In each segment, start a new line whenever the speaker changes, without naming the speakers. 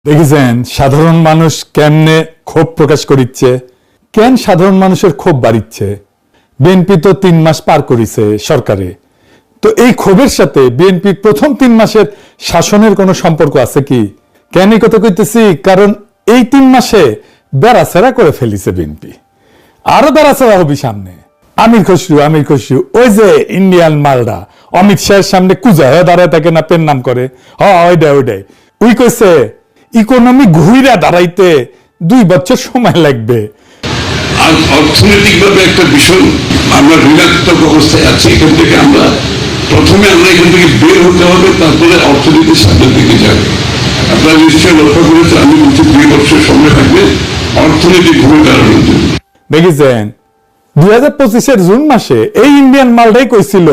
দেখেছেন সাধারণ মানুষ কেমনে ক্ষোভ প্রকাশ করিচ্ছে, কেন সাধারণ মানুষের ক্ষোভ বাড়িচ্ছে। বিএনপি তো 3 মাস পার করেছে সরকারে, তো এই ক্ষোভের সাথে বিএনপির প্রথম 3 মাসের শাসনের কোনো সম্পর্ক আছে কি? কেন এই কথা কইতেছি, কারণ এই 3 মাসে বেড়াছেড়া করে ফেলিছে বিএনপি, আরো বেড়াছেড়া হবি সামনে। আমির খসরু ওই যে ইন্ডিয়ান মালডা অমিত শাহের সামনে কুজা হয়ে দাঁড়ায় থাকে না, পেন নাম করে ওইটাই ওই কইছে ইকোনমি ঘুইরা দাঁড়াইতে 2 বছর সময় লাগবে।
আর অর্থনৈতিকভাবে একটা ভীষণ আমরা ঋণাত্মক অবস্থায় আছি। এখান থেকে আমরা এখান থেকে বের হতে হবে, তারপরে অর্থনীতির সামনের দিকে যাবে। আপনারা নিশ্চয়ই লক্ষ্য করেছেন, আমি বলছি 2 বছর সময় থাকবে অর্থনীতি ঘুরে দাঁড়ানোর জন্য।
দেখেছেন 2025-এর জুন মাসে এই ইন্ডিয়ান মালটাই কইছিল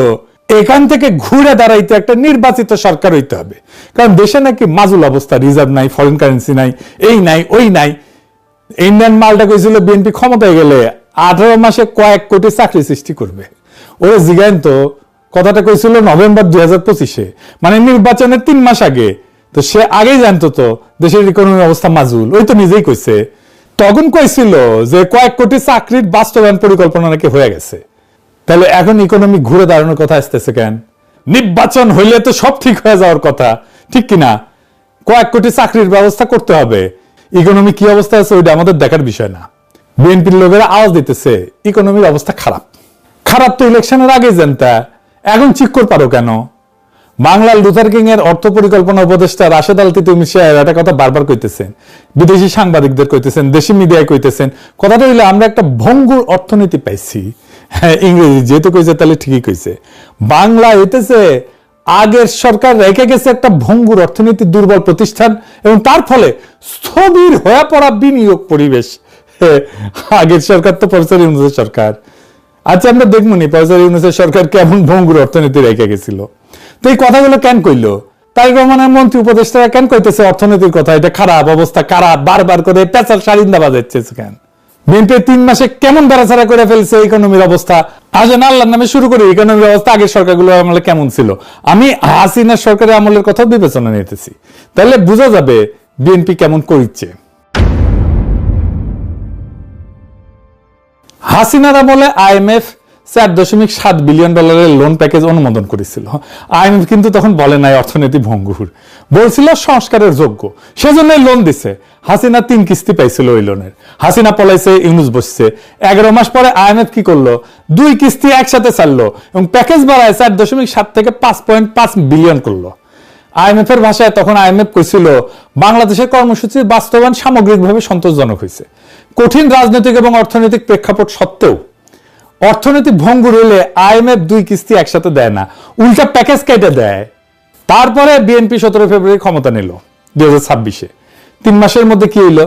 এখান থেকে ঘুরে দাঁড়াইতে একটা নির্বাচিত সরকার হইতে হবে, কারণ দেশে নাকি মাজুল অবস্থা, রিজার্ভ নাই, ফরেন কারেন্সি নাই, এই নাই ওই নাই। ইন্ডিয়ান মালটা কইছিল বিএনপি ক্ষমতায় গেলে 18 মাসে কয়েক কোটি চাকরি সৃষ্টি করবে। ওরে জিগাইন তো, কথাটা কইছিল নভেম্বর 2025-এ, মানে নির্বাচনের 3 মাস আগে। তো সে আগেই জানতো তো দেশের ইকোনমি অবস্থা মাজুল, ওই তো নিজেই কইছে। তখন কইছিল যে কয়েক কোটি চাকরির বাস্তবায়ন পরিকল্পনা নাকি হয়ে গেছে। তাহলে এখন ইকোনমি ঘুরে দাঁড়ানোর কথা আসতেছে কেন? নির্বাচন হইলে তো সব ঠিক হয়ে যাওয়ার কথা, ঠিক কিনা? কয়েক কোটি চাকরির ব্যবস্থা করতে হবে, ইকোনমি কি অবস্থা আছে ওইটা আমাদের দেখার বিষয় না। বিএনপির লোকেরা আওয়াজ দিতেছে ইকোনমির অবস্থা খারাপ তো ইলেকশনের আগে জানতা, এখন চিক্কর পারো কেন? বাংলার লুথার কিং এর অর্থ পরিকল্পনা উপদেষ্টা রাশেদ আল তিতুমি সাহেব একটা কথা বারবার কইতেছেন, বিদেশি সাংবাদিকদের কইতেছেন, দেশি মিডিয়ায় কইতেছেন। কথাটা হইলে আমরা একটা ভঙ্গুর অর্থনীতি পাইছি। হ্যাঁ, ইংরেজি যেহেতু কইছে তাহলে ঠিকই কইছে। বাংলা হইতেছে আগের সরকার রেখে গেছে একটা ভঙ্গুর অর্থনীতি, দুর্বল প্রতিষ্ঠান, এবং তার ফলে স্থবির হয়ে পড়া বিনিয়োগ পরিবেশ। আগের সরকার তো প্রফেসর ইউনূসের সরকার। আচ্ছা, আমরা দেখবো নি প্রফেসর ইউনূসের সরকার কেমন ভঙ্গুর অর্থনীতি রেখে গেছিল। তো এই কথাগুলো কেন কইলো? তারেক রহমানের মন্ত্রী উপদেষ্টারা কেন কইতেছে অর্থনীতির কথা, এটা খারাপ অবস্থা, খারাপ, বারবার করে পেঁচার সারিন্দা বাজাচ্ছে কেন? বিএনপি 3 মাসে কেমন বেড়াছাড়া করে ফেলছে ইকোনমির অবস্থা। আসেন আল্লাহর নামে শুরু করি, ইকোনমির অবস্থা আগের সরকারগুলো আমলে কেমন ছিল। আমি হাসিনার সরকারের আমলের কথা বিবেচনা নিতেছি, তাহলে বোঝা যাবে বিএনপি কেমন করিচ্ছে। হাসিনার আমলে IMF $4.7 বিলিয়ন লোন প্যাকেজ অনুমোদন করেছিল। IMF কিন্তু তখন বলে নাই অর্থনীতি ভঙ্গুর, বলছিল সংস্কারের যোগ্য, সেজন্যই লোন দিছে। হাসিনা 3 কিস্তি পাইছিল ওই লোনের। হাসিনা পলাইছে, ইউনূস বসছে। 11 মাস পরে IMF কি করলো? 2 কিস্তি একসাথে ছাড়লো এবং প্যাকেজ বাড়ায় 4.7 থেকে 5.5 বিলিয়ন করলো। IMF এর ভাষায় তখন IMF কইছিল বাংলাদেশের কর্মসূচির বাস্তবায়ন সামগ্রিকভাবে সন্তোষজনক হয়েছে। কঠিন রাজনৈতিক এবং অর্থনৈতিক প্রেক্ষাপট সত্ত্বেও অর্থনীতি ভঙ্গুর হলে IMF 2 কিস্তি একসাথে দেয় না, উল্টা প্যাকেজ কেটে দেয়। তারপরে বিএনপি 17 ফেব্রুয়ারি ক্ষমতা নিল 2026-এ। 3 মাসের মধ্যে কি হইল?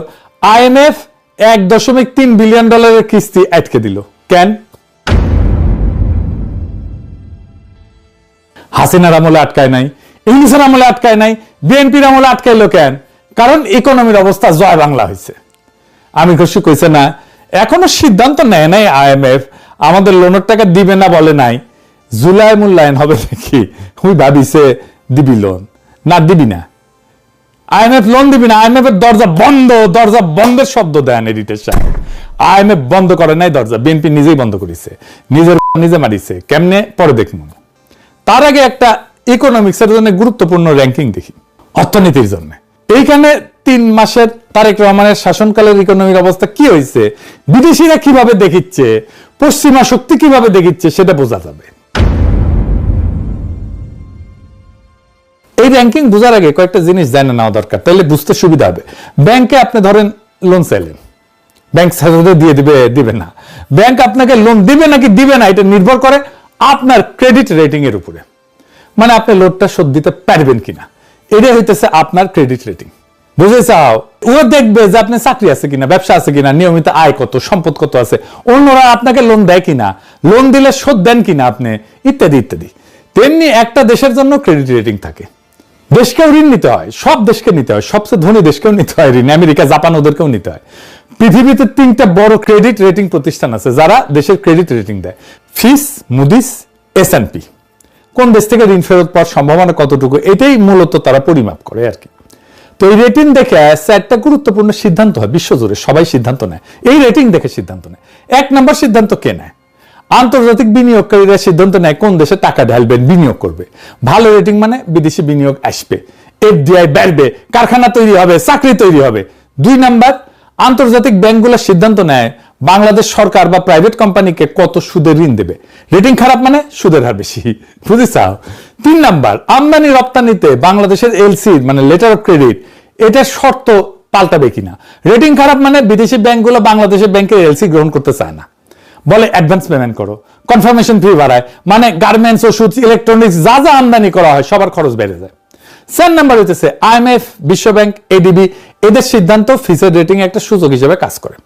IMF $1.3 বিলিয়ন কিস্তি আটকে দিল। কেন? হাসিনার আমলে আটকায় নাই, ইউনূসের আমলে আটকায় নাই, বিএনপির আমলে আটকাইলো কেন? কারণ ইকোনমির অবস্থা জয় বাংলা হয়েছে। আমি খুশি কইছে না, এখনো সিদ্ধান্ত নেয় নাই IMF, আমাদের লোনের টাকা দিবে না বলে নাই, জুলাই মূল্যায়ন হবে নাকি। ওই ভাবিছে দিবি লোন, না দিবি না, IMF লোন দিবি না। IMF এর দরজা বন্ধের শব্দ দেন এডিটর সাহেব। IMF বন্ধ করে নাই দরজা, বিএনপি নিজেই বন্ধ করেছে, নিজে মারিছে। কেমনে? পরে দেখুন। তার আগে একটা ইকোনমিক্সের জন্য গুরুত্বপূর্ণ র্যাঙ্কিং দেখি অর্থনীতির জন্য। এইখানে 3 মাসের তারেক রহমানের শাসনকালের ইকোনমির অবস্থা কি হয়েছে, বিদেশিরা কিভাবে দেখিচ্ছে, পশ্চিমা শক্তি কিভাবে দেখিচ্ছে, সেটা বোঝা যাবে। এই র্যাঙ্কিং বোঝার আগে কয়েকটা জিনিস জানা নেওয়া দরকার, তাহলে বুঝতে সুবিধা হবে। ব্যাংকে আপনি ধরেন লোন চাইলেন, ব্যাংক সাথে দিয়ে দিবে না। ব্যাংক আপনাকে লোন দিবে নাকি দিবে না এটা নির্ভর করে আপনার ক্রেডিট রেটিং এর উপরে, মানে আপনি লোনটা শোধ দিতে পারবেন কিনা, এটা হইতেছে আপনার ক্রেডিট রেটিং। বুঝে চাও? ও দেখবে যে আপনার চাকরি আছে কিনা, ব্যবসা আছে কিনা, নিয়মিত আয় কত, সম্পদ কত আছে, অন্যরা আপনাকে লোন দেয় কিনা, লোন দিলে শোধ দেন কিনা আপনি, ইত্যাদি ইত্যাদি। তেমনি একটা দেশের জন্য ক্রেডিট রেটিং থাকে। দেশকেও ঋণ নিতে হয়, সব দেশকে নিতে হয়, সবচেয়ে ধনী দেশকেও নিতে হয় ঋণ, আমেরিকা, জাপান, ওদেরকেও নিতে হয়। পৃথিবীতে 3টা বড় ক্রেডিট রেটিং প্রতিষ্ঠান আছে যারা দেশের ক্রেডিট রেটিং দেয়: ফিচ, মুডিস, S&P। কোন দেশ থেকে ঋণ ফেরত পাওয়ার সম্ভাবনা কতটুকু, এটাই মূলত তারা পরিমাপ করে আর কি। তো এই রেটিং দেখে একটা গুরুত্বপূর্ণ সিদ্ধান্ত হয় বিশ্বজুড়ে, সবাই সিদ্ধান্ত নেয় এই রেটিং দেখে সিদ্ধান্ত নেয়। 1 নম্বর সিদ্ধান্ত কে নেয়? আন্তর্জাতিক বিনিয়োগকারীরা সিদ্ধান্ত নেয় কোন দেশে টাকা ঢালবেন, বিনিয়োগ করবে। ভালো রেটিং মানে বিদেশি বিনিয়োগ আসবে, এফডিআই বাড়বে, কারখানা তৈরি হবে, চাকরি তৈরি হবে। 2 নাম্বার, আন্তর্জাতিক ব্যাংকগুলো সিদ্ধান্ত নেয় বাংলাদেশ সরকার বা প্রাইভেট কোম্পানিকে কত সুদে ঋণ দেবে। রেটিং খারাপ মানে সুদের হার বেশি, বুঝেছাও। 3 নাম্বার, আমদানি রপ্তানিতে বাংলাদেশের এলসি মানে লেটার অফ ক্রেডিট, এটার শর্ত পাল্টাবে কিনা। রেটিং খারাপ মানে বিদেশি ব্যাংকগুলো বাংলাদেশের ব্যাংকের এলসি গ্রহণ করতে চায় না, বলে অ্যাডভান্স পেমেন্ট করো, কনফার্মেশন ফি বাড়ায়, মানে গার্মেন্টস, ওষুধ, ইলেকট্রনিক্স যা যা আমদানি করা হয় সবার খরচ বেড়ে যায়। 4 নাম্বার হচ্ছে আইএমএফ, বিশ্বব্যাংক, এডিবি, এদের সিদ্ধান্ত ফিচের রেটিং একটা সূচক হিসেবে কাজ করে।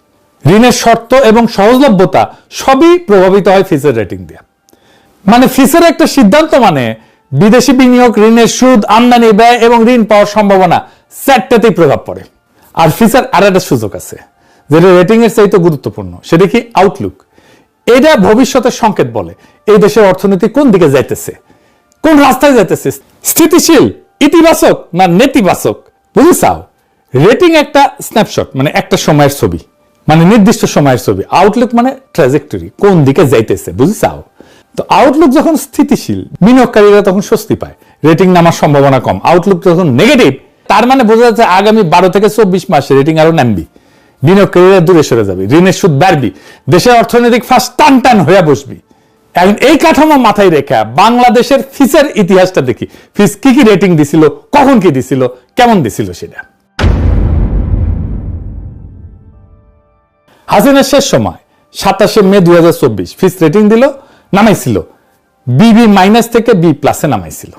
ঋণের শর্ত এবং সহজলভ্যতা সবই প্রভাবিত হয় ফিচের রেটিং দিয়ে। মানে ফিচের একটা সিদ্ধান্ত মানে বিদেশি বিনিয়োগ, ঋণের সুদ, আমদানি ব্যয় এবং ঋণ পাওয়ার সম্ভাবনা 4টাতেই প্রভাব পড়ে। আর ফিচের আর একটা সূচক আছে যেটা রেটিং এর চাইতে গুরুত্বপূর্ণ, সেটা কি আউটলুক। এটা ভবিষ্যতের সংকেত বলে এই দেশের অর্থনীতি কোন দিকে যাইতেছে, কোন রাস্তায় যাইতেছে, স্থিতিশীল, ইতিবাচক না নেতিবাচক, বুঝেছাও। রেটিং একটা স্ন্যাপশট মানে একটা সময়ের ছবি, মানে নির্দিষ্ট সময়ের ছবি। আউটলুক মানে ট্র্যাজেক্টরি, কোন দিকে যাইতেছে, বুঝেছাও। তো আউটলুক যখন স্থিতিশীল বিনিয়োগকারীরা তখন স্বস্তি পায়, রেটিং নামার সম্ভাবনা কম। আউটলুক যখন নেগেটিভ তার মানে বোঝা যাচ্ছে আগামী 12 থেকে 24 মাসে রেটিং আরো নামবি, বিনিয়োগকারীরা দূরে সরে যাবে, ঋণের সুদ বাড়বি, দেশের অর্থনৈতিক ফাঁস টান টান হয়ে বসবি। এখন এই কাঠামো মাথায় রেখে বাংলাদেশের ফিচের ইতিহাসটা দেখি, ফিচ কি কি রেটিং দিছিল, কখন কি দিছিল, কেমন দিছিল সেটা। হাসিনার শেষ সময় 27শে মে 2024 ফিচ রেটিং দিল, নামাইছিল বিবি মাইনাস থেকে বি প্লাসে নামাইছিল।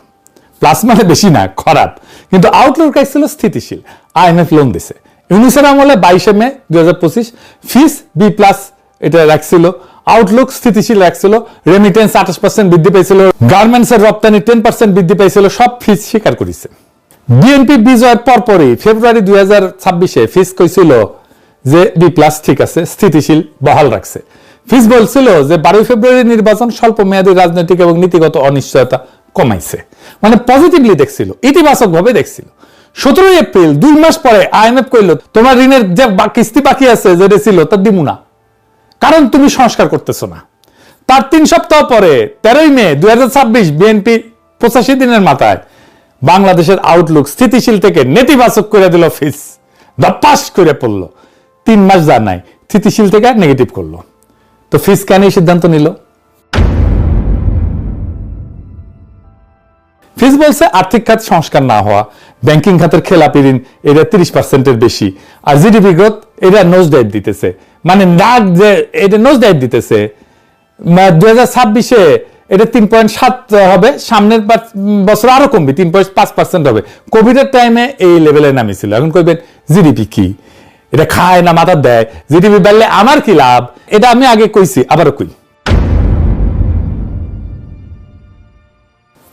প্লাস মানে বেশি না, খারাপ, কিন্তু আউটলুক ছিল স্থিতিশীল। আইএমএফ লোন দিছে। ইউনিসের আমলে 22শে মে 2025 ফিচ বি প্লাস এটা রাখছিল, আউটলুক স্থিতিশীল রাখছিল। রেমিটেন্স 28% বৃদ্ধি পেয়েছিল, গার্মেন্টস এর রপ্তানি 10% বৃদ্ধি পেয়েছিল, সব ফিচ স্বীকার করেছে। বিএনপি বিজয়ের পরপরই ফেব্রুয়ারি 2026-এ ফিচ কইছিল যে বি প্লাস ঠিক আছে, স্থিতিশীল বহাল রাখছে। ফিচ বলছিল যে 12 ফেব্রুয়ারি নির্বাচন স্বল্প মেয়াদী রাজনৈতিক এবং নীতিগত অনিশ্চয়তা কমাইছে, মানে পজিটিভলি দেখছিল, ইতিবাচক ভাবে দেখছিল। 17 এপ্রিল 2 মাস পরে আইএমএফ কইল তোমার ঋণের যে কিস্তি বাকি আছে যেটা ছিল তা দিমু না, কারণ তুমি সংস্কার করতেছো না। তার 3 সপ্তাহ পরে 13 মে 2026 বিএনপি 85 দিনের মাথায় বাংলাদেশের আউটলুক স্থিতিশীল থেকে নেতিবাচক করে দিল, ফিচ ধপাস করে পড়লো। 3 মাস যা নাই স্থিতিশীল থেকে নেগেটিভ করলো। তো ফিচ কেন এই সিদ্ধান্ত নিল? ফিচ বলছে আর্থিক খাত সংস্কার না হওয়া, ব্যাংকিং খাতের খেলাপি ঋণ এটা 30%-এর বেশি, আর জিডিপি গ্রোথ এটা নোজ ডাইভ দিতেছে, মানে নাক যে এটা নোজ ডাইভ দিতেছে। 2026-এ এটা 3.7 হবে, সামনের বছর আরো কমবে, 3.5% হবে। কোভিডের টাইমে এই লেভেলে নামিছিল। এখন কইবেন জিডিপি কি, এটা খায় না মাথা দেয়, জিডিপি বাড়লে আমার কি লাভ? এটা আমি আগে কইছি, আবারও কই।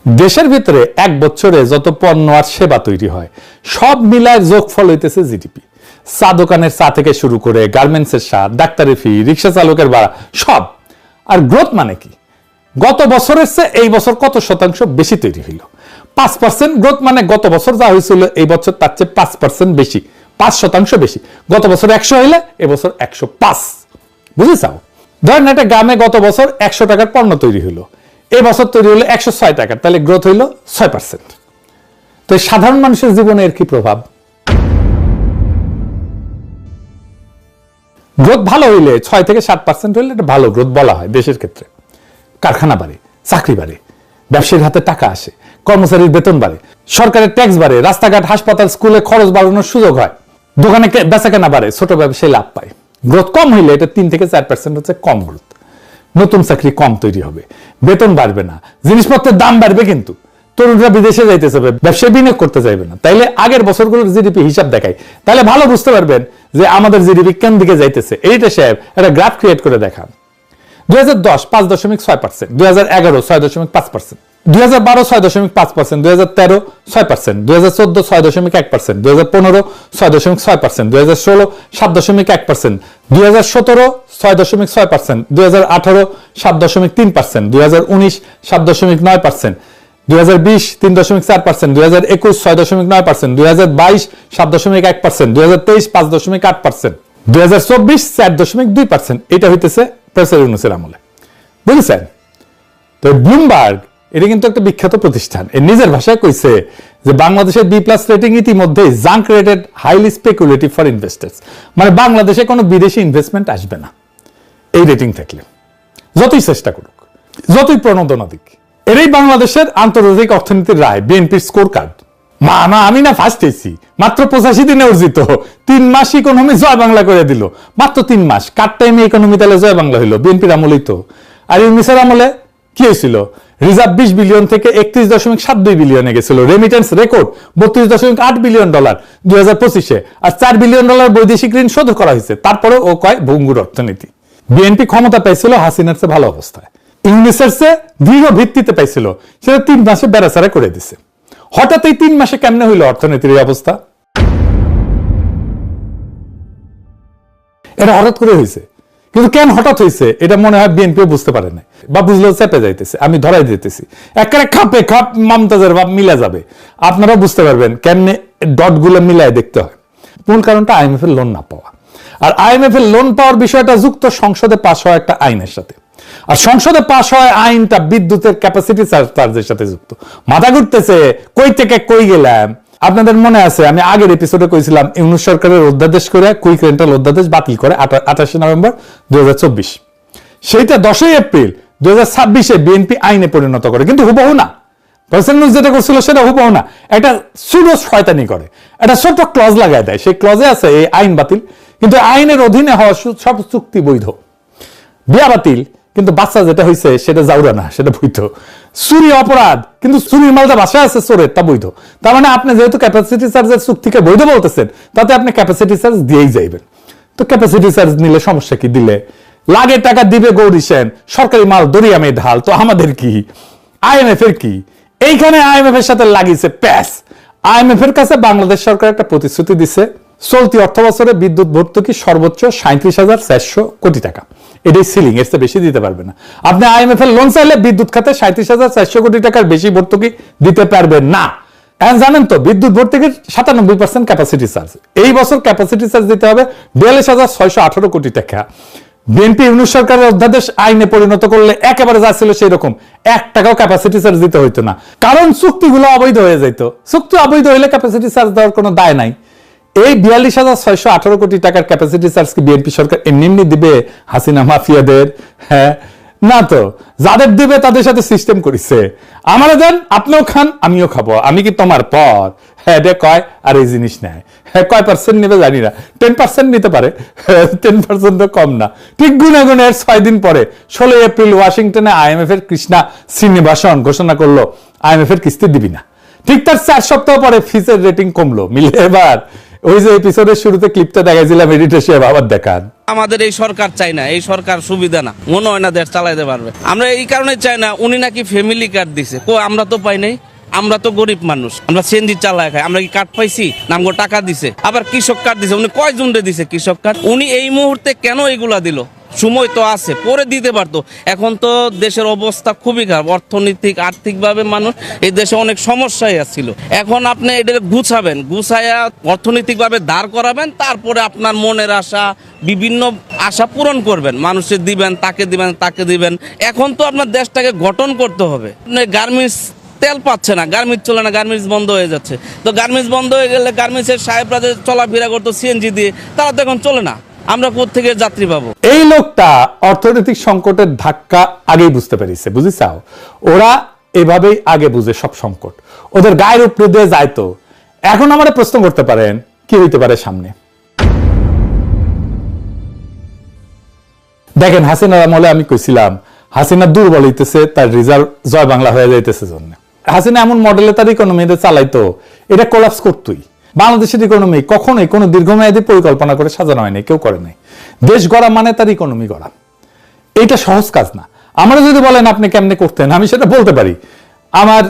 দেশের ভিতরে 1 বছরে যত পণ্য আর সেবা তৈরি হয় সব মিলায় যোগফল হইতেছে জিডিপি। চা দোকানের চা থেকে শুরু করে গার্মেন্টসের সার, ডাক্তারের ফি, রিক্সা চালকের ভাড়া সব। আর গ্রোথ মানে কি? গত বছরের চেয়ে এই বছর কত শতাংশ বেশি তৈরি হইল। 5% গ্রোথ মানে গত বছর যা হয়েছিল এই বছর তার চেয়ে 5% বেশি, 5% বেশি। গত বছর 100 হইলে এবছর 105, বুঝেছাও। ধরেন একটা গ্রামে গত বছর 100 টাকার পণ্য তৈরি হইলো, এই বছর তৈরি হলো 106 টাকার, তাহলে গ্রোথ হইল 6%। তো সাধারণ মানুষের জীবনে এর কি প্রভাব? গ্রোথ ভালো হইলে 6 থেকে 7% হইলে এটা ভালো গ্রোথ বলা হয় দেশের ক্ষেত্রে। কারখানা বাড়ে, চাকরি বাড়ে, ব্যবসায়ীর হাতে টাকা আসে, কর্মচারীর বেতন বাড়ে, সরকারের ট্যাক্স বাড়ে, রাস্তাঘাট, হাসপাতাল, স্কুলে খরচ বাড়ানোর সুযোগ হয়, দোকানে বেচাকেনা বাড়ে, ছোট ব্যবসায়ী লাভ পায়। গ্রোথ কম হইলে এটা 3 থেকে 4% হচ্ছে কম গ্রোথ। নতুন চাকরি কম তৈরি হবে, বেতন বাড়বে না, জিনিসপত্রের দাম বাড়বে, কিন্তু তরুণরা বিদেশে যাইতে চাইবে, ব্যবসায় বিনিয়োগ করতে চাইবে না। তাইলে আগের বছরগুলোর জিডিপি হিসাব দেখাই, তাহলে ভালো বুঝতে পারবেন যে আমাদের জিডিপি কোন দিকে যাইতেছে। এইটা সাহেব একটা গ্রাফ ক্রিয়েট করে দেখান। 2010 5.6%, 2011 6.5%, 2012 6.5%, 2013 6%, 2014 6.1%, 2015 6.6%, 2016 7.1%, 2017 6.6%, 2018 7.3%, 2019 7.9%, 2020 3.4%, 2021 6.9%, 2022 7.1%, 2023 5.8%, 2024 4.2%। এটা হইতেছে প্রফেসর ইউনূসের আমলে, বুঝছেন? তো ব্লুমবার্গ এটা কিন্তু একটা বিখ্যাত প্রতিষ্ঠান, এর নিজের ভাষায় কইছে যে বাংলাদেশের B+ রেটিং ইতিমধ্যে junk rated, highly speculative for investors, মানে বাংলাদেশে কোনো বিদেশি ইনভেস্টমেন্ট আসবে না এই রেটিং থাকলে, যতই চেষ্টা করুক, যতই প্রণোদনা দিক। এটাই বাংলাদেশের আন্তর্জাতিক অর্থনীতির রায়, বিএনপির স্কোর কার্ড। মা আমি না ফার্স্ট হয়েছি, মাত্র 85 দিনে অর্জিত, 3 মাস ইকোনমি জয় বাংলা করে দিল, মাত্র 3 মাস কাট টাইমে ইকোনমি তাহলে জয় বাংলা হইলো বিএনপির আমলেই তো। আর ইউনূসের আমলে কি হয়েছিল? রিজার্ভ 20 বিলিয়ন থেকে 31.72 বিলিয়নে গেছিল, রেমিটেন্স রেকর্ড $32.8 বিলিয়ন 2025-এ, আর $4 বিলিয়ন বৈদেশিক ঋণ শোধ করা হয়েছে। তারপরে ও কয় ভঙ্গুর অর্থনীতি। বিএনপি ক্ষমতা পাইছিল হাসিনার চেয়ে ভালো অবস্থায়, ইউনূসের চেয়ে দৃঢ় ভিত্তিতে পাইছিল, সেটা 3 মাসে বেড়াচাড়া করে দিছে। হঠাৎ এই 3 মাসে কেমনে হইল অর্থনীতির এই অবস্থা? এটা হঠাৎ করে হয়েছে, কিন্তু কেন হঠাৎ হয়েছে এটা মনে হয় বিএনপিও বুঝতে পারে না, বা বুঝলেও চেপে যাইতেছে। আমি ধরাই দিতেছি, একেবারে খাপে খাপ মমতাজের ভাব মিলা যাবে, আপনারা বুঝতে পারবেন কেমনে ডটগুলো মিলায় দেখতে হয়। মূল কারণটা IMF এর লোন না পাওয়া, আর IMF এর লোন পাওয়ার বিষয়টা যুক্ত সংসদে পাশ হওয়া একটা আইনের সাথে, আর সংসদে পাশ হওয়া আইনটা বিদ্যুতের ক্যাপাসিটি চার্জের সাথে যুক্ত। মাথা ঘুরতেছে, কই থেকে কই গেলাম। আপনাদের মনে আছে আমি আগের এপিসোডে কইছিলাম ইউনূস সরকারের অধ্যাদেশ করে কুইক রেন্টাল অধ্যাদেশ বাতিল করে 28 নভেম্বর 2024, সেইটা 10 এপ্রিল 2026-এ বিএনপি আইনে পরিণত করে, কিন্তু হুবহু না। প্রেসিডেন্ট যেটা করছিল সেটা হুবহু না, একটা সুডো শয়তানি করে, একটা ছোট ক্লজ লাগায় দেয়, সেই ক্লজে আছে এই আইন বাতিল, কিন্তু আইনের অধীনে হওয়া সব চুক্তি বৈধ। বিয়া বাতিল, কিন্তু বাচ্চা যেটা হয়েছে সেটা জাউরা না, সেটা বৈধ। চুরি অপরাধ, কিন্তু চুরির মালটা বাসায় আছে চোরের, তা বৈধ। তার মানে আপনি যেহেতু ক্যাপাসিটি চার্জের চুক্তিকে বৈধ বলতেছেন, তাতে আপনি ক্যাপাসিটি চার্জ দিয়েই যাইবেন। তো ক্যাপাসিটি চার্জ নিলে সমস্যা কি? দিলে লাগে টাকা দিবে গৌরী সেন, সরকারি মাল দরিয়ামে ঢাল, তো আমাদের কি? IMF এর কি? এইখানে IMF এর সাথে লাগিয়েছে প্যাস। IMF এর কাছে বাংলাদেশ সরকার একটা প্রতিশ্রুতি দিছে, চলতি অর্থ বছরে বিদ্যুৎ ভর্তুকি সর্বোচ্চ 37,400 কোটি টাকা, এটাই সিলিং, এর চেয়ে বেশি দিতে পারবে না। আপনি IMF এর লোন চাইলে বিদ্যুৎ খাতে 37,400 কোটি টাকার বেশি ভর্তুকি দিতে পারবেন না। এখন জানেন তো বিদ্যুৎ ভর্তুকির 97% ক্যাপাসিটি চার্জ, এই বছর ক্যাপাসিটি চার্জ দিতে হবে 42,618 কোটি টাকা। বিএনপি ইউনূস সরকারের অধ্যাদেশ আইনে পরিণত করলে একেবারে যা ছিল সেই রকম, 1 টাকাও ক্যাপাসিটি চার্জ দিতে হইতো না, কারণ চুক্তিগুলো অবৈধ হয়ে যেত। চুক্তি অবৈধ হইলে ক্যাপাসিটি চার্জ দেওয়ার কোনো দায় নাই। এই 42,618 কোটি টাকার ক্যাপাসিটি চার্জ কি বিএনপি সরকার এমনি দিবে হাসিনা মাফিয়াদের? হ্যাঁ না তো, যাদের দিবে তাদের সাথে সিস্টেম করেছে, আমারে দেন, আপনিও খান আমিও খাবো, আমি কি তোমার পর? হ্যাঁ এটা কয়, আর এই জিনিস নেয়। হ্যাঁ কয় পার্সেন্ট নেবে জানি না, 10% নিতে পারে, 10% তো কম না। ঠিক গুনে গুনে 6 দিন পরে 16 এপ্রিল ওয়াশিংটনে IMF এর কৃষ্ণা শ্রীনিবাসন ঘোষণা করলো IMF এর কিস্তি দিবি না। ঠিক তার 4 সপ্তাহ পরে ফিচের রেটিং কমলো। মিলে এবার ওই যে এপিসোডের শুরুতে ক্লিপটা দেখাইছিলাম, এডিটর সাহেব আবার দেখান।
আমাদের এই সরকার চাই না, এই সরকার সুবিধা না, মনে হয় না দেশ চালাইতে পারবে। আমরা এই কারণে চাই না, উনি নাকি ফ্যামিলি কার্ড দিছে, আমরা তো পাই নাই, আমরা তো গরিব মানুষ, আমরা সিএনজি চালায় খাই, আমরা কি কার্ড পাইছি? নামগো টাকা দিছে, আবার কৃষক কার্ড দিছে, উনি কয়জন দিছে কৃষক কার্ড? উনি এই মুহূর্তে কেন এগুলা দিল? সময় তো আছে, পরে দিতে পারতো। এখন তো দেশের অবস্থা খুবই খারাপ, অর্থনৈতিক আর্থিকভাবে মানুষ এই দেশে অনেক সমস্যায় ছিল। এখন আপনি এটা গুছাবেন, গুছাইয়া অর্থনৈতিকভাবে দাঁড় করাবেন, তারপরে আপনার মনের আশা, বিভিন্ন আশা পূরণ করবেন, মানুষের দিবেন, তাকে দিবেন, তাকে দিবেন। এখন তো আপনার দেশটাকে গঠন করতে হবে। গার্মেন্টস তেল পাচ্ছে না, গার্মেন্টস চলে না, গার্মেন্টস বন্ধ হয়ে যাচ্ছে। তো গার্মেন্টস বন্ধ হয়ে গেলে গার্মেন্টসের সাহেবরা যে চলাফেরা করতো সিএনজি দিয়ে, তারা তো এখন চলে না, আমরা কোত্থেকে যাত্রী পাবো?
এই লোকটা অর্থনৈতিক সংকটের ধাক্কা আগেই বুঝতে পেরেছে, বুঝিছাও? ওরা এভাবেই আগে বুঝে সব সংকট, ওদের গায়ের উপরে দিয়ে যায়। তো এখন আমরা প্রশ্ন করতে পারেন কি হইতে পারে সামনে। দেখেন হাসিনার আমলে আমি কইছিলাম হাসিনা দুর্বল হইতেছে, তার রিজার্ভ জয় বাংলা হয়ে যাইতেছে জন্য। হাসিনা এমন মডেলে তার ইকোনমি চালাইতো, এটা কোলাপস করতোই। বাংলাদেশের ইকোনমি কখনোই কোনো দীর্ঘমেয়াদী পরিকল্পনা করে সাজানো হয়নি, কেউ করে নাই। দেশ গড়া মানে তার ইকোনমি গড়া, এইটা সহজ কাজ না। আমরা যদি বলেন আপনি কেমনে করতেন, আমি সেটা বলতে পারি, আমার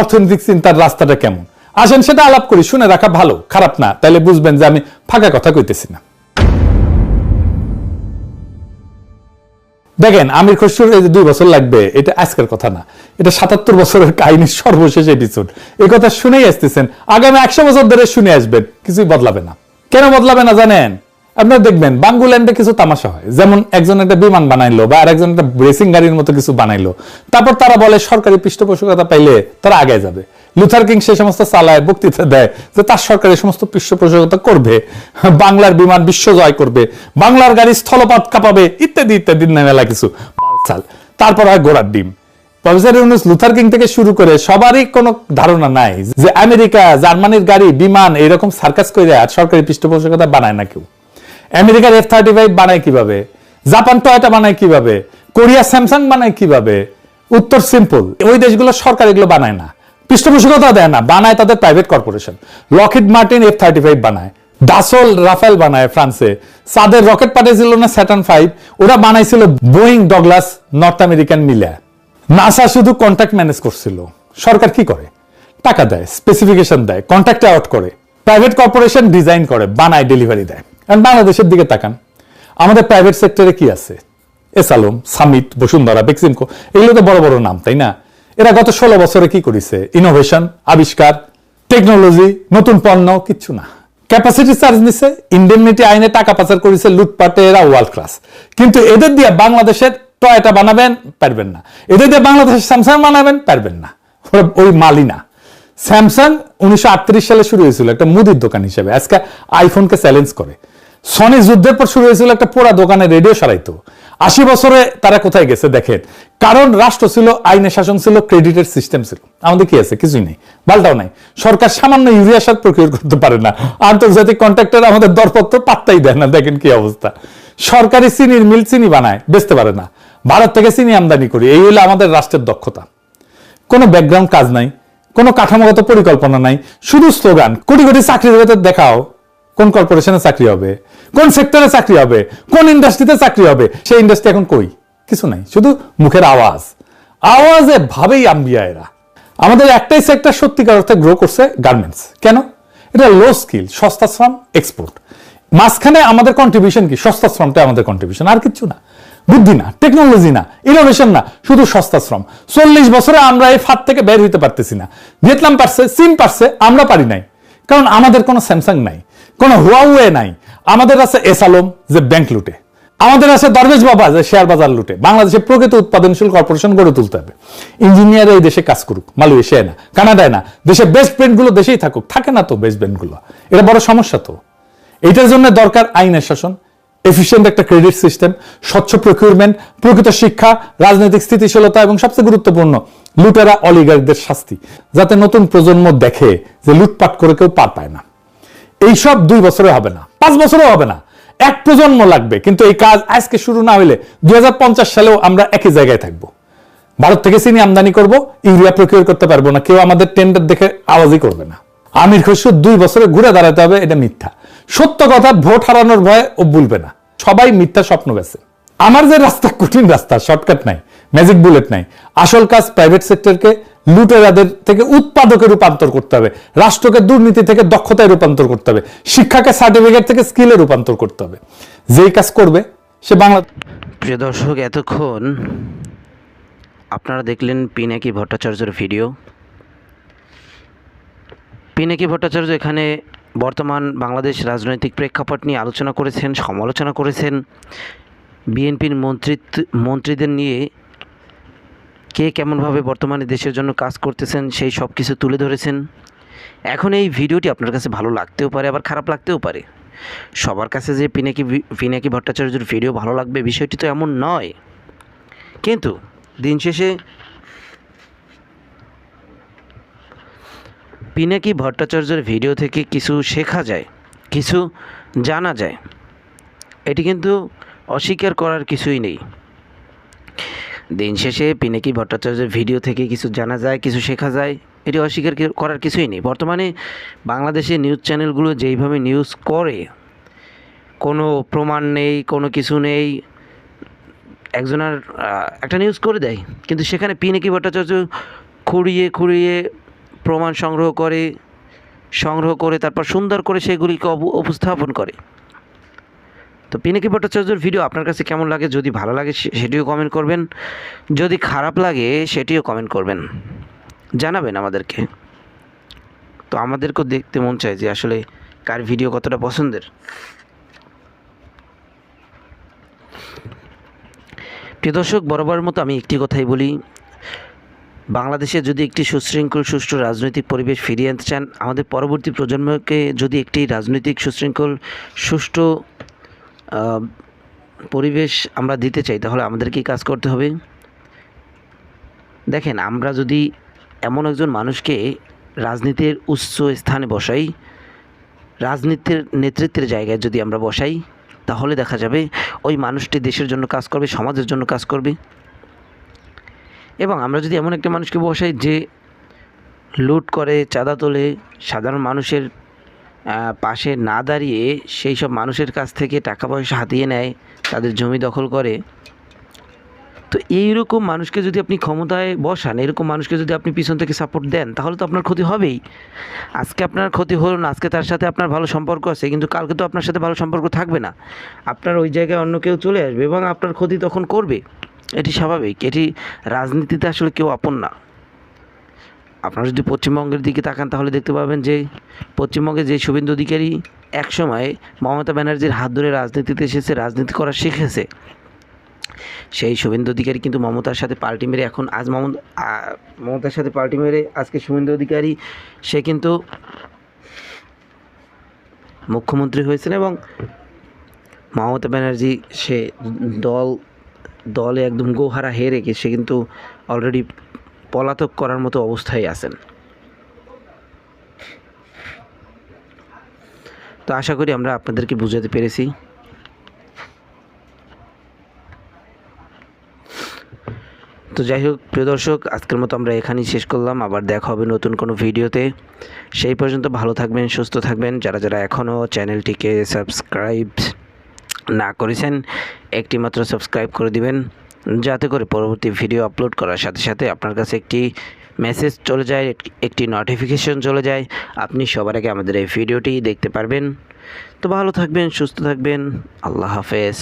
অর্থনৈতিক চিন্তার রাস্তাটা কেমন। আসেন সেটা আলাপ করি, শুনে রাখা ভালো, খারাপ না, তাহলে বুঝবেন যে আমি ফাঁকা কথা কইতেছি না। দেখেন আমির খসরুর এই যে 2 বছর লাগবে এটা আজকের কথা না, এটা 77 বছরের কাহিনীর সর্বশেষ এপিসোড। এই কথা শুনেই আসতেছেন, আগামী 100 বছর ধরে শুনে আসবেন, কিছুই বদলাবে না। কেন বদলাবে না জানেন? আপনারা দেখবেন বাঙ্গুল্যান্ডে কিছু তামাশা হয়, যেমন একজন একটা বিমান বানাইলো বা আরেকজন একটা রেসিং গাড়ির মতো কিছু বানাইলো, তারপর তারা বলে সরকারি পৃষ্ঠপোষকতা পাইলে তারা আগে যাবে। লুথার কিং সে সমস্ত চালায়, বক্তৃতা দেয় যে তার সরকার এই সমস্ত পৃষ্ঠপোষকতা করবে, বাংলার বিমান বিশ্ব জয় করবে, বাংলার গাড়ি স্থলপথ কাঁপাবে, ইত্যাদি ইত্যাদি মেলা কিছু চাল। তারপর হয় ঘোড়ার ডিম। প্রফেসর ইউনূস, লুথার কিং থেকে শুরু করে সবারই কোনো ধারণা নাই যে আমেরিকা জার্মানির গাড়ি বিমান এরকম সার্কাস করে আর সরকারি পৃষ্ঠপোষকতা বানায় না কেউ। আমেরিকার F-35 বানায় কিভাবে, জাপান টয়োটা বানায় কিভাবে, কোরিয়া স্যামসাং বানায় কিভাবে? উত্তর সিম্পল, ওই দেশগুলো সরকার এগুলো বানায় না, পৃষ্ঠপোষকতা দেয় না, বানায় তাদের private corporation. Lockheed Martin F-35 বানায়, ডাসল রাফেল বানায় ফ্রান্সে, সাদের রকেট পাঠিয়েছিল না স্যাটার্ন 5, ওরা বানাইছিল বোয়িং ডগলাস নর্থ আমেরিকান মিলে। নাসা শুধু কন্ট্রাক্ট ম্যানেজ করছিল। সরকার কি করে? টাকা দেয়, স্পেসিফিকেশন দেয়, কন্ট্রাক্ট আউট করে, প্রাইভেট কর্পোরেশন ডিজাইন করে, বানায়, ডেলিভারি দেয়। আর বাংলাদেশের দিকে তাকান, আমাদের প্রাইভেট সেক্টরে কি আছে? এসালম, সামিট, বসুন্ধরা, বেক্সিমকো, এগুলো তো বড় বড় নাম, তাই না? এরা গত 16 বছরে কি করেছে? ইনোভেশন, আবিষ্কার, টেকনোলজি, নতুন পণ্য, কিচ্ছু না। ক্যাপাসিটি চার্জ নিছে, ইন্ডেমনিটি আইনে টাকা পাচার করেছে, লুটপাটে এরা ওয়ার্ল্ড ক্লাস। কিন্তু এদের দিয়ে বাংলাদেশের টয়োটা বানাবেন পারবেন না, এদের দিয়ে বাংলাদেশের স্যামসাং বানাবেন পারবেন না, ওই মালই না। স্যামসাং 1938 সালে শুরু হয়েছিল একটা মুদির দোকান হিসেবে, আজকে আইফোনকে চ্যালেঞ্জ করে। সনি যুদ্ধের পর শুরু হয়েছিল একটা পোড়া দোকানে রেডিও সারাইতো। 80 বছরে তারা কোথায় গেছে দেখেন, কারণ রাষ্ট্র ছিল, আইনের শাসন ছিল, ক্রেডিটের সিস্টেম ছিল। আমাদের কি আছে? কিছুই নেই, বালটাও নাই। সরকার সামান্য ইউরিয়া সার প্রক্রিয়া করতে পারে না, আন্তর্জাতিক কন্ট্রাক্টর আমাদের দরপত্র পাত্তাই দেয় না। দেখেন কি অবস্থা। সরকারি চিনির মিল চিনি বানায়, বেচতে পারে না। ভারত থেকে চিনি আমদানি করি, এই হলো আমাদের রাষ্ট্রের দক্ষতা। কোনো ব্যাকগ্রাউন্ড কাজ নাই, কোনো কাঠামোগত পরিকল্পনা নাই, শুধু স্লোগান। কোটি কোটি চাকরি দেখাও, কোন কর্পোরেশনে চাকরি হবে, কোন সেক্টরে চাকরি হবে, কোন ইন্ডাস্ট্রিতে চাকরি হবে, সেই ইন্ডাস্ট্রি এখন কই? কিছু নাই, শুধু মুখের আওয়াজ। আওয়াজে ভাবেই আম্বিয়া এরা। আমাদের একটাই সেক্টর সত্যিকার অর্থে গ্রো করছে, গার্মেন্টস। কেন? এটা লো স্কিল, সস্তা শ্রম, এক্সপোর্ট। মাঝখানে আমাদের কন্ট্রিবিউশন কি? সস্তা শ্রমটা আমাদের কন্ট্রিবিউশন, আর কিছু না। বুদ্ধি না, টেকনোলজি না, ইনোভেশন না, শুধু সস্তা শ্রম। 40 বছরে আমরা এই ফাঁদ থেকে বের হইতে পারতেছি না। ভিয়েতনাম পারছে, চীন পারছে, আমরা পারি নাই। কারণ আমাদের কোনো স্যামসাং নাই, কোনো হুয়াওয়ে নাই। আমাদের আছে এসালম যে ব্যাংক লুটে, আমাদের আছে দরবেশ বাবা যে শেয়ার বাজার লুটে। বাংলাদেশে প্রকৃত উৎপাদনশীল কর্পোরেশন গড়ে তুলতে হবে। ইঞ্জিনিয়ার এই দেশে কাজ করুক, মালয়েশিয়ায় না, কানাডায় না, দেশে বেস্ট ব্র্যান্ড গুলো দেশেই থাকুক। থাকে না তো বেস্ট ব্র্যান্ড গুলো, এটা বড় সমস্যা। তো এটার জন্য দরকার আইনের শাসন, এফিশিয়েন্ট একটা ক্রেডিট সিস্টেম, স্বচ্ছ প্রকিউরমেন্ট, প্রকৃত শিক্ষা, রাজনৈতিক স্থিতিশীলতা এবং সবচেয়ে গুরুত্বপূর্ণ লুটেরা অলিগারদের শাস্তি, যাতে নতুন প্রজন্ম দেখে যে লুটপাট করে কেউ পার পায় না। এইসব 2 বছরে হবে না, 5 বছরেও হবে না, 1 প্রজন্ম লাগবে। কিন্তু এই কাজ আজকে শুরু না হইলে 2050 সালেও আমরা একই জায়গায় থাকবো। ভারত থেকে চিনি আমদানি করব, ইউরিয়া প্রকিউর করতে পারবো না, কেউ আমাদের টেন্ডার দেখে আওয়াজই করবে না। আমির খসরু 2 বছরে ঘুরে দাঁড়াতে হবে, এটা মিথ্যা। সত্য কথা ভোট হারানোর ভয়ে ও বলবে না, সবাই মিথ্যা স্বপ্ন গেছে। আমার যে রাস্তা কঠিন রাস্তা, শর্টকাট নাই, ম্যাজিক বুলেট নাই। আসল কাজ প্রাইভেট সেক্টরকে লুটেরাদের থেকে উৎপাদকে রূপান্তর করতে হবে, রাষ্ট্রকে দুর্নীতি থেকে দক্ষতায় রূপান্তর করতে হবে, শিক্ষাকে সার্টিফিকেট থেকে স্কিলে রূপান্তর করতে হবে। যেই কাজ করবে সে বাংলা।
প্রিয় দর্শক, এতক্ষণ আপনারা দেখলেন পিনাকি ভট্টাচার্যের ভিডিও। পিনাকি ভট্টাচার্য এখানে বর্তমান বাংলাদেশ রাজনৈতিক প্রেক্ষাপট নিয়ে আলোচনা করেছেন, সমালোচনা করেছেন। বিএনপির মন্ত্রীদের নিয়ে কে কেমনভাবে বর্তমানে দেশের জন্য কাজ করতেছেন সেই সব কিছু তুলে ধরেছেন। এখন এই ভিডিওটি আপনার কাছে ভালো লাগতেও পারে, আবার খারাপ লাগতেও পারে। সবার কাছে যে পিনাকি ভট্টাচার্যের ভিডিও ভালো লাগবে বিষয়টি তো এমন নয়। কিন্তু দিন শেষে পিনাকি ভট্টাচার্যের ভিডিও থেকে কিছু শেখা যায়, কিছু জানা যায়, এটি কিন্তু অস্বীকার করার কিছুই নেই। দিন শেষে পিনাকি ভট্টাচার্যের ভিডিও থেকে কিছু জানা যায়, কিছু শেখা যায়, এটি অস্বীকার করার কিছুই নেই। বর্তমানে বাংলাদেশে নিউজ চ্যানেলগুলো যেইভাবে নিউজ করে, কোনো প্রমাণ নেই, কোনো কিছু নেই, একজনের একটা নিউজ করে দেয়, কিন্তু সেখানে পিনাকি ভট্টাচার্য খুঁড়িয়ে প্রমাণ সংগ্রহ করে তারপর সুন্দর করে সেগুলিকে উপস্থাপন করে। তো পিনাকি ভট্টাচার্যের ভিডিও আপনার কাছে কেমন লাগে, যদি ভালো লাগে সেটিও কমেন্ট করবেন, যদি খারাপ লাগে সেটিও কমেন্ট করবেন, জানাবেন আমাদেরকে। তো আমাদেরকেও দেখতে মন চায় যে আসলে কার ভিডিও কতটা পছন্দের। প্রিয় দর্শক, বরাবরের মতো আমি একটি কথাই বলি, বাংলাদেশে যদি একটি সুশৃঙ্খল সুষ্ঠু রাজনৈতিক পরিবেশ ফিরিয়ে আনতে চান, আমাদের পরবর্তী প্রজন্মকে যদি একটি রাজনৈতিক সুশৃঙ্খল সুষ্ঠু পরিবেশ আমরা দিতে চাই, তাহলে আমাদেরকে কাজ করতে হবে। দেখেন, আমরা যদি এমন একজন মানুষকে রাজনীতির উচ্চ স্থানে বসাই, রাজনীতির নেতৃত্বের জায়গায় যদি আমরা বসাই, তাহলে দেখা যাবে ওই মানুষটি দেশের জন্য কাজ করবে, সমাজের জন্য কাজ করবে। এবং আমরা যদি এমন একটা মানুষকে বসাই যে লুট করে, চাঁদা তোলে, সাধারণ মানুষের পাশে না দাঁড়িয়ে সেই সব মানুষের কাছ থেকে টাকা পয়সা হাতিয়ে নেয়, তাদের জমি দখল করে, তো এইরকম মানুষকে যদি আপনি ক্ষমতায় বসান, এরকম মানুষকে যদি আপনি পিছন থেকে সাপোর্ট দেন, তাহলে তো আপনার ক্ষতি হবেই। আজকে আপনার ক্ষতি হলো না, আজকে তার সাথে আপনার ভালো সম্পর্ক আছে, কিন্তু কালকে তো আপনার সাথে ভালো সম্পর্ক থাকবে না, আপনার ওই জায়গায় অন্য কেউ চলে আসবে এবং আপনার ক্ষতি তখন করবে। এটি স্বাভাবিক, এটি রাজনীতিতে আসলে কেউ আপন না। আপনারা যদি পশ্চিমবঙ্গের দিকে তাকান, তাহলে দেখতে পাবেন যে পশ্চিমবঙ্গে যে শুভেন্দু অধিকারী একসময় মমতা ব্যানার্জির হাত ধরে রাজনীতিতে এসেছে, রাজনীতি করা শিখেছে, সেই শুভেন্দু অধিকারী কিন্তু মমতার সাথে পাল্টি মেরে এখন আজ মমতার সাথে পাল্টি মেরে আজকে শুভেন্দু অধিকারী সে কিন্তু মুখ্যমন্ত্রী হয়েছেন এবং মমতা ব্যানার্জি সে দলে একদম গোহারা হেরে গিয়ে সে কিন্তু অলরেডি পলাতক করার মতো অবস্থায় আছেন। তো আশা করি আমরা আপনাদেরকে বুঝাতে পেরেছি। তো যাই হোক প্রিয় দর্শক, আজকের মতো আমরা এখানেই শেষ করলাম, আবার দেখা হবে নতুন কোনো ভিডিওতে। সেই পর্যন্ত ভালো থাকবেন, সুস্থ থাকবেন। যারা যারা এখনও চ্যানেলটিকে সাবস্ক্রাইব না করেছেন, একটি মাত্র সাবস্ক্রাইব করে দিবেন, যাতে করে পরবর্তী ভিডিও আপলোড করার সাথে সাথে আপনার কাছে একটি মেসেজ চলে যায়, একটি নোটিফিকেশন চলে যায়, আপনি সবার আগে আমাদের এই ভিডিওটি দেখতে পারবেন। তো ভালো থাকবেন, সুস্থ থাকবেন, আল্লাহ হাফেজ।